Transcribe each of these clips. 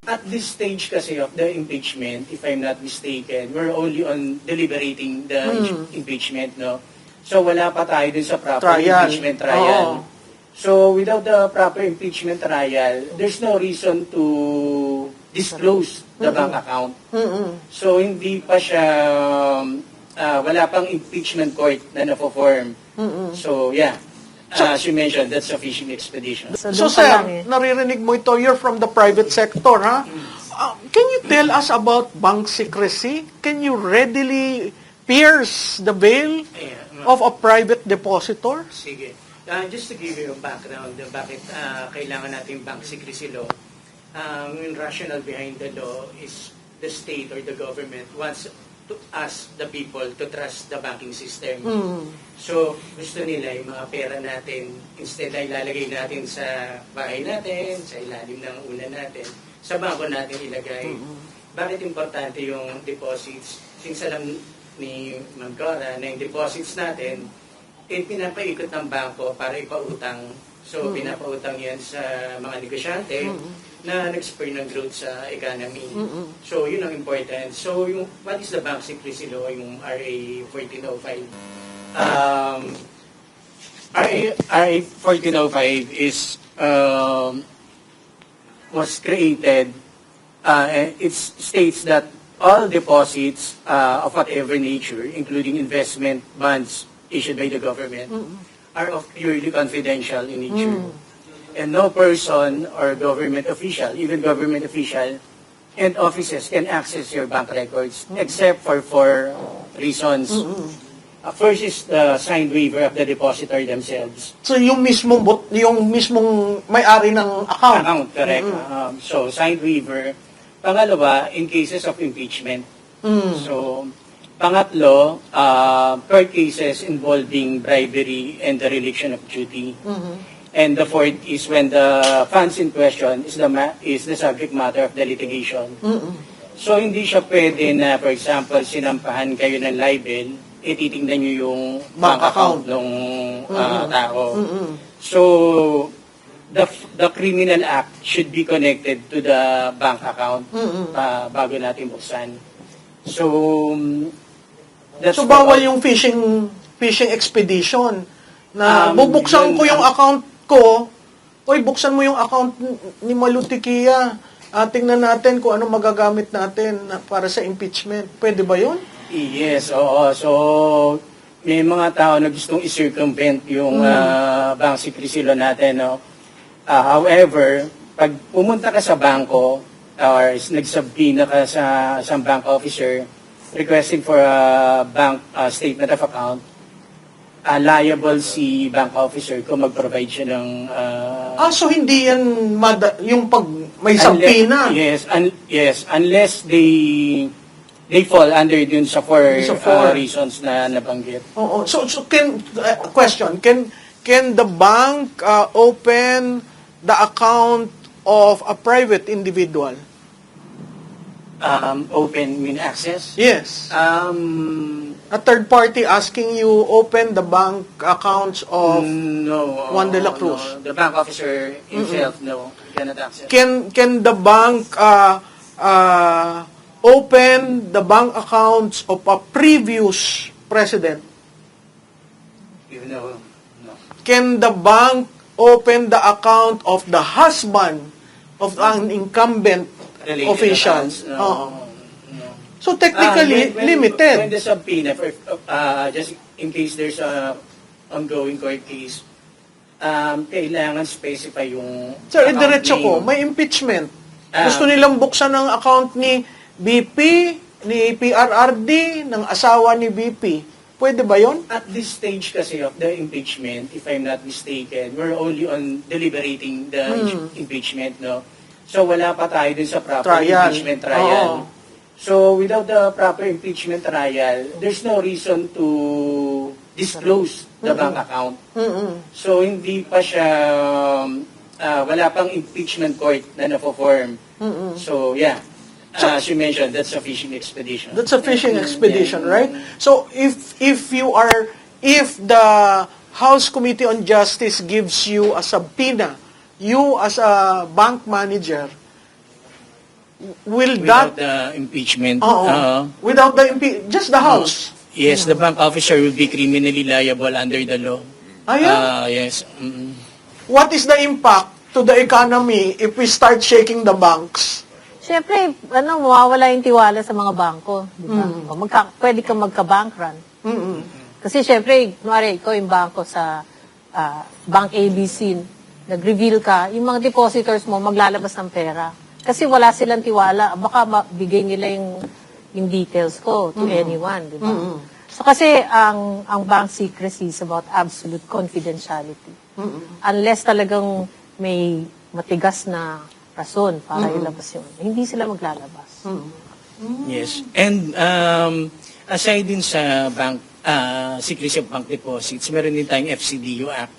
At this stage kasi of the impeachment, if I'm not mistaken, we're only on deliberating the impeachment, no? So wala pa tayo dun sa proper impeachment trial. So without the proper impeachment trial, there's no reason to disclose the bank account. So hindi pa siya, wala pang impeachment court na na-form. So yeah. As you mentioned, that's a fishing expedition. So sir, naririnig mo ito, you're from the private sector, ha? Can you tell us about bank secrecy? Can you readily pierce the veil of a private depositor? Sige. Just to give you a background, bakit kailangan natin bank secrecy law, yung rationale behind the law is the state or the government wants to ask the people to trust the banking system. So, gusto nila yung mga pera natin, instead ay ilalagay natin sa bahay natin, sa ilalim ng unan natin, sa bangko natin ilagay. Bakit importante yung deposits? Since alam ni Ma'am Cora na yung deposits natin, pinapaikot ng bangko para ipautang. So, pinapautang yan sa mga negosyante na nag-spur ng growth sa economy. So, yun ang important. So, what is the bank secrecy law, yung RA 1405? RA 1405 is was created, it states that all deposits of whatever nature, including investment bonds issued by the government, are of purely confidential in nature. And no person or government official, even government official and offices can access your bank records except for 4 reasons. First is the signed waiver of the depositor themselves. So yung mismong may-ari ng account. Correct. So signed waiver. Pangalawa, in cases of impeachment. So pangatlo, per cases involving bribery and dereliction of duty. And the fourth is when the funds in question is the subject matter of the litigation. So hindi siya pwede na, for example, sinampahan kayo ng libel, titingnan nyo yung bank account ng tao. So the criminal act should be connected to the bank account bago natin buksan. So bawal yung fishing expedition na bubuksan ko yung account ko, buksan mo yung account ni Malutikia, tingnan natin kung ano magagamit natin para sa impeachment. Pwede ba yun? Yes, oo. So, may mga tao na gustong i-circumvent yung bank secrecy law natin. No? However, pag pumunta ka sa bangko or nagsubpoena ka sa isang bank officer requesting for a bank statement of account, liable si bank officer kung mag-provide siya ng... so hindi yan yung pag may subpoena? Yes, unless they fall under dun sa 4 reasons na nabanggit. So question, can the bank open the account of a private individual? Open mean access? Yes. A third party asking you open the bank accounts of Juan de la Cruz? No. The bank officer himself, no, cannot access. Can the bank open the bank accounts of a previous president? No. Can the bank open the account of the husband of an incumbent official? No. So technically, limited. When the subpoena, just in case there's a ongoing court case, kailangan specify yung Sir, diretso ko, may impeachment. Gusto nilang buksan ng account ni BP, ni PRRD, ng asawa ni BP. Pwede ba yon? At this stage kasi of the impeachment, if I'm not mistaken, we're only on deliberating the impeachment, no? So wala pa tayo dun sa proper impeachment trial. So without the proper impeachment trial, there's no reason to disclose the bank account. So hindi pa siya, wala pang impeachment court na na-form. So yeah. As you mentioned, that's a fishing expedition. That's a fishing expedition, right? So if the House Committee on Justice gives you a subpoena, you as a bank manager, will Without that... the impeachment. without the just the House. Yes, the bank officer will be criminally liable under the law. Yes. What is the impact to the economy if we start shaking the banks? Siyempre, mawawala yung tiwala sa mga bangko. Di ba? Pwede kang magka-bank run. Kasi siyempre, kunwari, ikaw yung bangko sa Bank ABC, nag-reveal ka, yung mga depositors mo maglalabas ng pera. Kasi wala silang tiwala. Baka mabigay nila yung details ko to anyone, di ba? So kasi ang bank secrecy is about absolute confidentiality. Unless talagang may matigas na rason para ilabas yun, hindi sila maglalabas. Yes. And aside din sa bank secrecy of bank deposits, meron din tayong FCDU Act,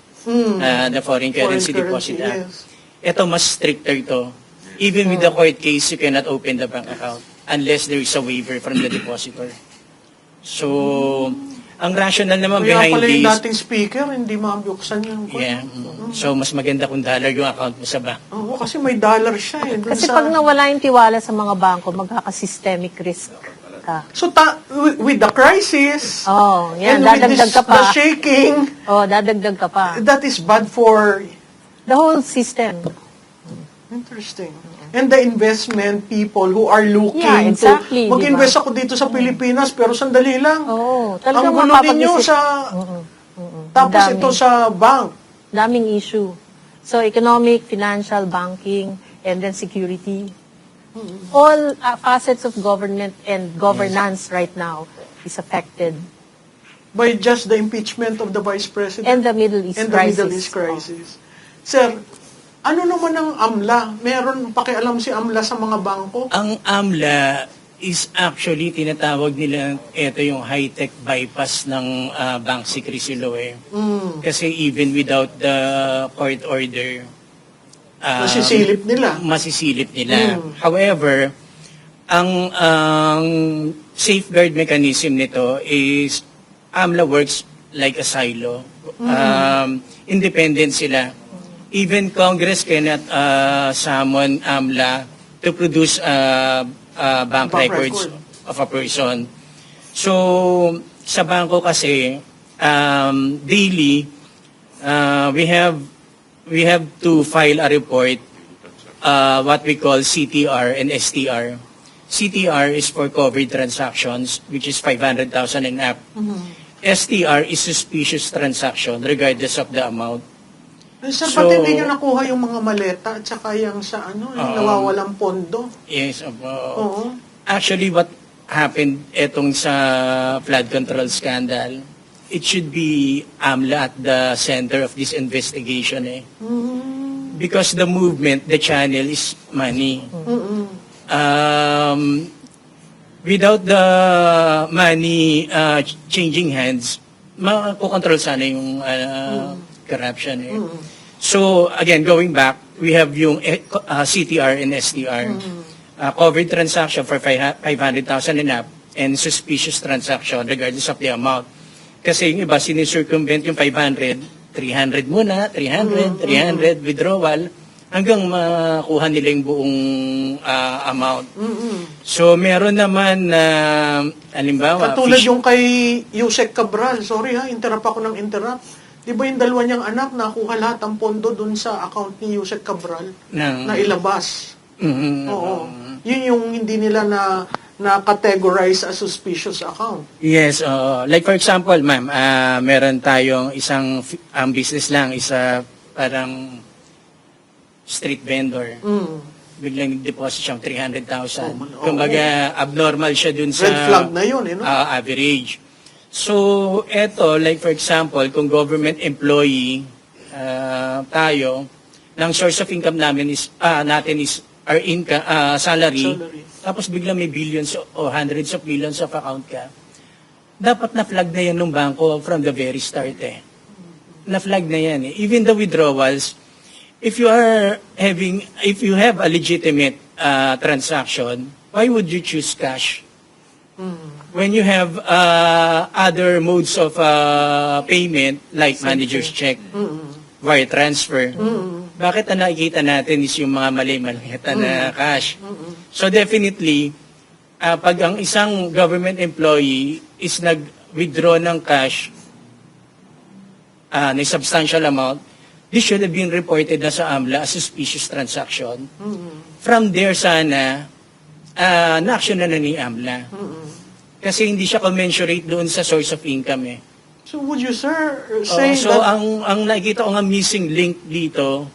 the Foreign Currency Deposit Act. Yes. Ito mas stricter to. Even with the court case, you cannot open the bank account unless there is a waiver from the depositor. So, ang rationale naman Kaya behind pala yung this, dating speaker, hindi mabuksan yung... yeah. So, mas maganda kung dollar yung account mo sa bank. Oo, kasi may dollar siya eh. Dun Kasi sa... pag nawala yung tiwala sa mga bangko, magkaka-systemic risk ka. So, with the crisis, Yan, and with dadagdag ka pa. the shaking, Dadagdag ka pa. that is bad for... The whole system. Interesting. And the investment people who are looking Yeah, exactly, to mag-invest diba? ako dito sa Pilipinas, pero sandali lang. Talagang Ang gulo ninyo mapapag-isip. sa... Tapos Dami. ito sa bank. Daming issue. So, economic, financial, banking, and then security. All facets of government and governance right now is affected. By just the impeachment of the Vice President. And the Middle East and crisis. the Middle East crisis. Sir, ano naman ang AMLA? Meron pakialam si AMLA sa mga bangko? Ang AMLA is actually tinatawag nila ito yung high-tech bypass ng bank secrecy law eh. Kasi even without the court order, Masisilip nila. However, ang safeguard mechanism nito is AMLA works like a silo. Independent sila. Even Congress cannot summon AMLA to produce bank records of a person. So, sa bangko kasi, daily, we have to file a report, what we call CTR and STR. CTR is for covered transactions, which is 500,000 and up. STR is suspicious transaction, regardless of the amount. Sir, pati hindi nyo nakuha yung mga maleta at saka yung sa yung nawawalang pondo. Yes. Oo. Actually, what happened etong sa flood control scandal, it should be AMLA at the center of this investigation. Because the movement, the channel is money. Without the money changing hands, makokontrol sana yung corruption. So, again, going back, we have yung CTR and STR. Covered transaction for 500,000 and up, and suspicious transaction regardless of the amount. Kasi yung iba, sinicircumvent yung 500, 300 muna, 300 withdrawal, hanggang makuha nila yung buong amount. So, meron naman na, halimbawa, Katulad yung kay Yusek Cabral. Sorry interrupt ako ng interrupt. Di ba yung dalawa niyang anak nakuha lahat ang pondo dun sa account ni Yusek Cabral na ilabas? Oo. Yun yung hindi nila na categorize as suspicious account. Yes, like for example, ma'am, meron tayong isang business lang, isa parang street vendor. Biglang nag-deposit siyang 300,000. Kumbaga, abnormal siya dun sa Red flag na yun, no? Average. So, eto, like for example, kung government employee tayo, ng source of income natin is our income, salary, tapos biglang may billions o hundreds of millions of account ka, dapat na-flag na yan ng bangko from the very start Na-flag na yan Even the withdrawals, if you have a legitimate transaction, why would you choose cash? When you have other modes of payment like manager's check, wire transfer, bakit ang nakikita natin is yung mga mali-malita na cash. So definitely, pag ang isang government employee is nag-withdraw ng cash na substantial amount, this should have been reported na sa AMLA as suspicious transaction. From there sana, na-action na ni AMLA. Kasi hindi siya commensurate doon sa source of income eh. So would you, sir, say So that... ang nakikita ko nga missing link dito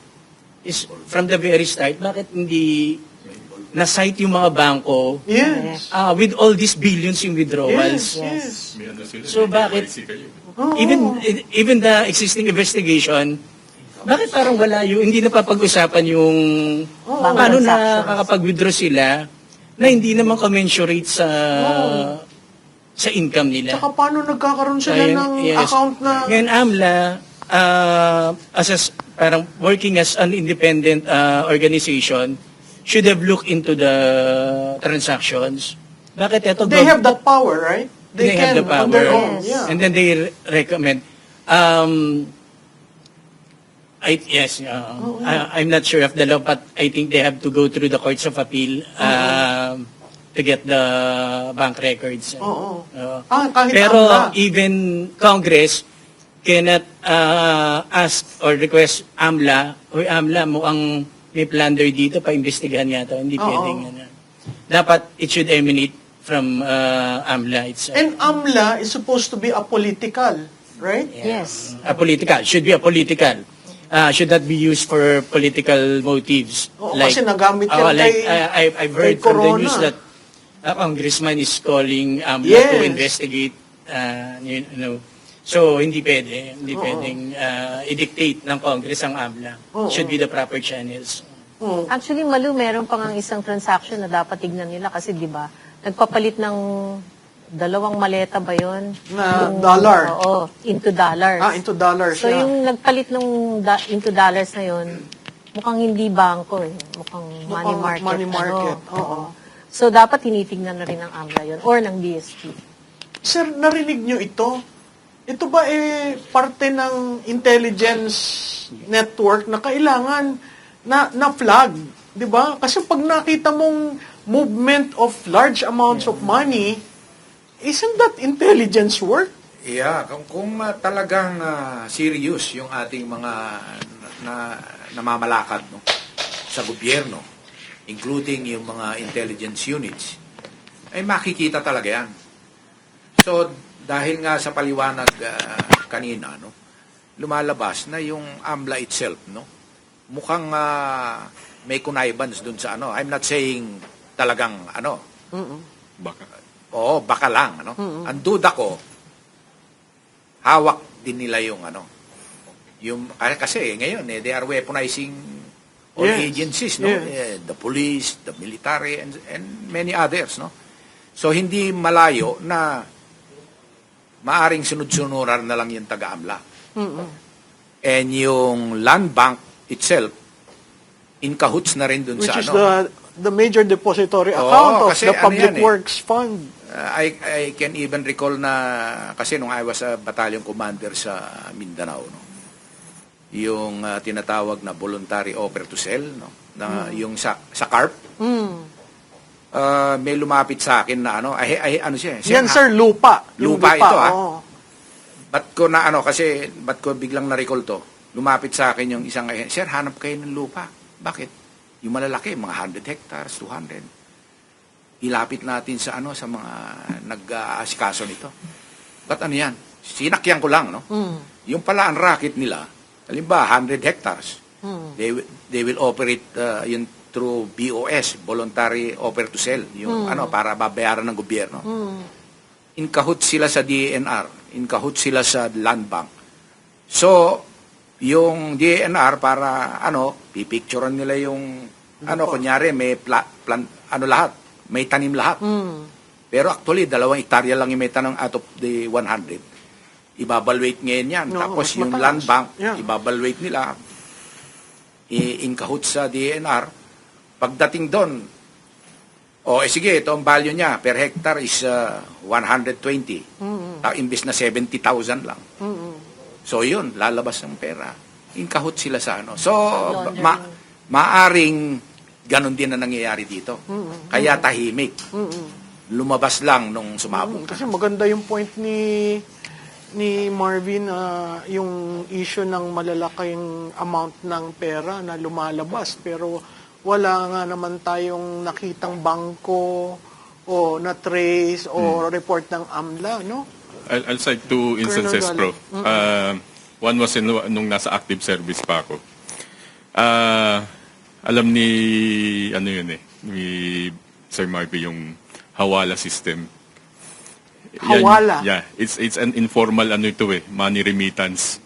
is from the very start, bakit hindi na-cite yung mga bangko Yes. with all these billions in withdrawals? Yes. So bakit even the existing investigation, bakit parang wala yung hindi napapag-usapan yung paano na kakapag-withdraw sila na hindi naman commensurate sa income nila? Tsaka paano nagkakaroon sila ng account na... Ngayon, AMLA, parang working as an independent organization, should have looked into the transactions. Bakit ito? They have that power, right? They have the on their power. own, yeah. And then they recommend. I'm not sure of the law, but I think they have to go through the courts of appeal to get the bank records. Oo. Kahit Pero AMLA. even Congress cannot ask or request AMLA, o AMLA mo ang may plunder dito, pa-investigahan yata. Hindi pwedeng. Dapat it should emanate from AMLA itself. And AMLA is supposed to be apolitical, right? Yes. Political. Should be a political. Should not be used for political motives. Oo, kasi nagamit yan I've heard kay from the Corona. news that a congressman is calling AMLA to Yes. investigate, So, hindi pwedeng i-dictate ng Congress ang AMLA. Should be the proper channels. Actually, Malu, meron pang ang isang transaction na dapat tignan nila kasi, di ba, nagpapalit ng 2 maleta ba yun? Na dollar. Oo, into dollars. Into dollars. So, yung nagpalit ng into dollars na yun, mukhang hindi bangko eh. Mukhang money market. Money market, Ano, oo. So, dapat tinitignan na rin ng AMLA yun or ng BSP. Sir, narinig nyo ito? Ito ba parte ng intelligence network na kailangan na flag, 'di ba? Kasi pag nakita mong movement of large amounts of money, isn't that intelligence work? Yeah, kung talagang serious yung ating mga namamalakad sa gobyerno, including yung mga intelligence units, ay makikita talaga yan. So, dahil nga sa paliwanag kanina, lumalabas na yung AMLA itself, mukhang may connivance dun sa I'm not saying talagang baka. Oo, baka lang, Ang duda ko, hawak din nila yung yung kasi ngayon they are weaponizing all agencies, the police, the military, and many others, So hindi malayo na maaring sunod-sunuran na lang yung taga-AMLA. And yung land bank itself, in cahoots na rin dun Which sa is the major depository account of kasi the Public yan, Works Fund. I can even recall na, kasi nung I was a battalion commander sa Mindanao, yung tinatawag na voluntary offer to sell, na yung sa CARP, may lumapit sa akin na ano siya. Yan, sir, lupa. Yung Lupa ito, oo. Ba't ko biglang na-recall to? Lumapit sa akin yung isang, sir, hanap kayo ng lupa. Bakit? Yung malalaki, mga 100 hectares, 200. Ilapit natin sa sa mga nag-aasikaso nito. Ba't ano yan? Sinakyan ko lang, Yung pala ang racket nila, halimbawa 100 hectares. They will operate yun through BOS, voluntary offer to sell, yung para babayaran ng gobyerno. In cahoots sila sa DENR, in cahoots sila sa land bank. So, yung DENR para pipicturean nila yung kunyari may lahat, may tanim lahat. Pero actually 2 hektarya lang yung may tanim out of the 100. Ibabalwate ngayon yan. Tapos yung land bank, ibabalwate nila in cahoots sa DENR. Pagdating doon, sige, ito ang value niya per hectare is 120. Imbis na 70,000 lang. So yun, lalabas ng pera. inkahot sila sa ano. So, maaring ganon din na nangyayari dito. Kaya tahimik. Lumabas lang nung sumabog. Kasi maganda yung point ni Marvin, yung issue ng malalaking amount ng pera na lumalabas pero wala nga naman tayong nakitang bangko o na trace o report ng AMLA, no? I'll cite two instances, Colonel Pro. One was nung nasa active service pa ako. Alam ni, ni Sir Marvin yung Hawala system. Hawala? Yeah, it's an informal money remittance.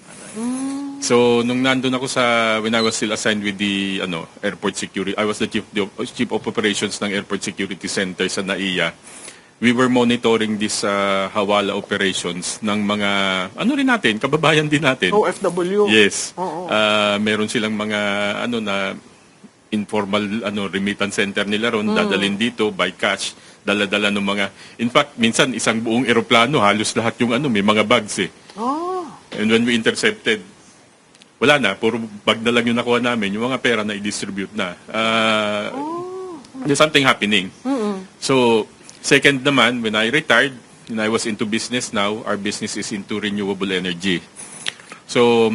So, nung nandun ako when I was still assigned with the airport security, I was the chief of operations ng Airport Security Center sa NAIA. We were monitoring this Hawala operations ng mga, rin natin, kababayan din natin. OFW? Yes. Oo. Meron silang mga, na informal, remittance center nila ron, dadalhin dito by cash, dala-dala ng mga, in fact, minsan isang buong eroplano, halos lahat yung may mga bags eh. Oh. And when we intercepted, wala na, puro bag na lang yung nakuha namin, yung mga pera na i-distribute na. There's something happening. So, second naman, when I retired, and I was into business now, our business is into renewable energy. So,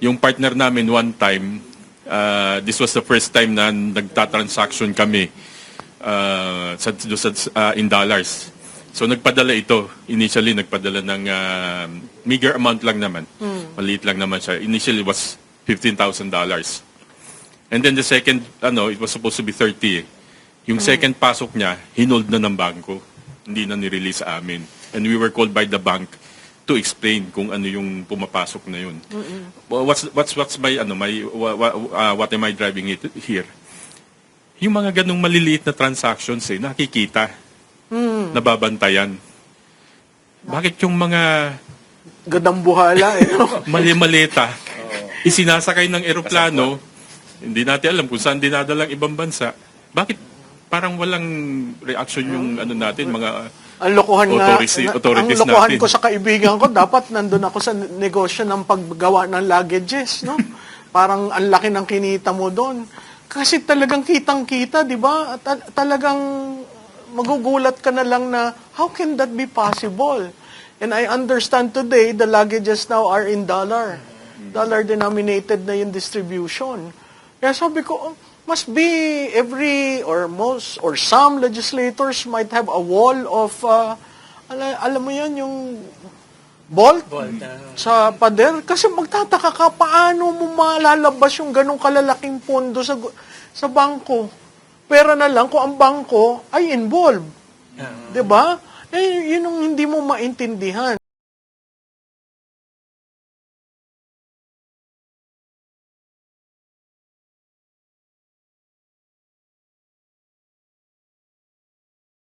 yung partner namin one time, this was the first time na nagtatransaction kami in dollars. So nagpadala ito. Initially nagpadala ng meager amount lang naman. Maliit lang naman siya. Initially it was $15,000. And then the second, it was supposed to be 30. Yung second pasok niya, hinold na ng bangko. Hindi na ni-release sa amin. And we were called by the bank to explain kung ano yung pumapasok na yun. Well, what's my what am I driving it here? Yung mga ganong maliliit na transactions nakikita, nababantayan. Bakit yung mga Gadambuhala no? mali-maleta, isinasakay ng eroplano, hindi natin alam kung saan dinadalang ibang bansa, bakit parang walang reaction yung natin, mga Ang lokohan authorities ang lokohan natin. ko sa kaibigan ko, dapat nandun ako sa negosyo ng paggawa ng luggages, no? Parang ang laki ng kinita mo doon. Kasi talagang kitang-kita, di ba? Talagang magugulat ka na lang na, how can that be possible? And I understand today, the luggages now are in dollar. Dollar-denominated na yung distribution. Kaya sabi ko, must be every or most or some legislators might have a wall of alam mo yan yung bolt sa pader kasi magtataka ka paano mo malalabas yung ganong kalalaking pondo sa bangko. Pera na lang kung ang bangko ay involved. 'Di ba? Yun yung hindi mo maintindihan.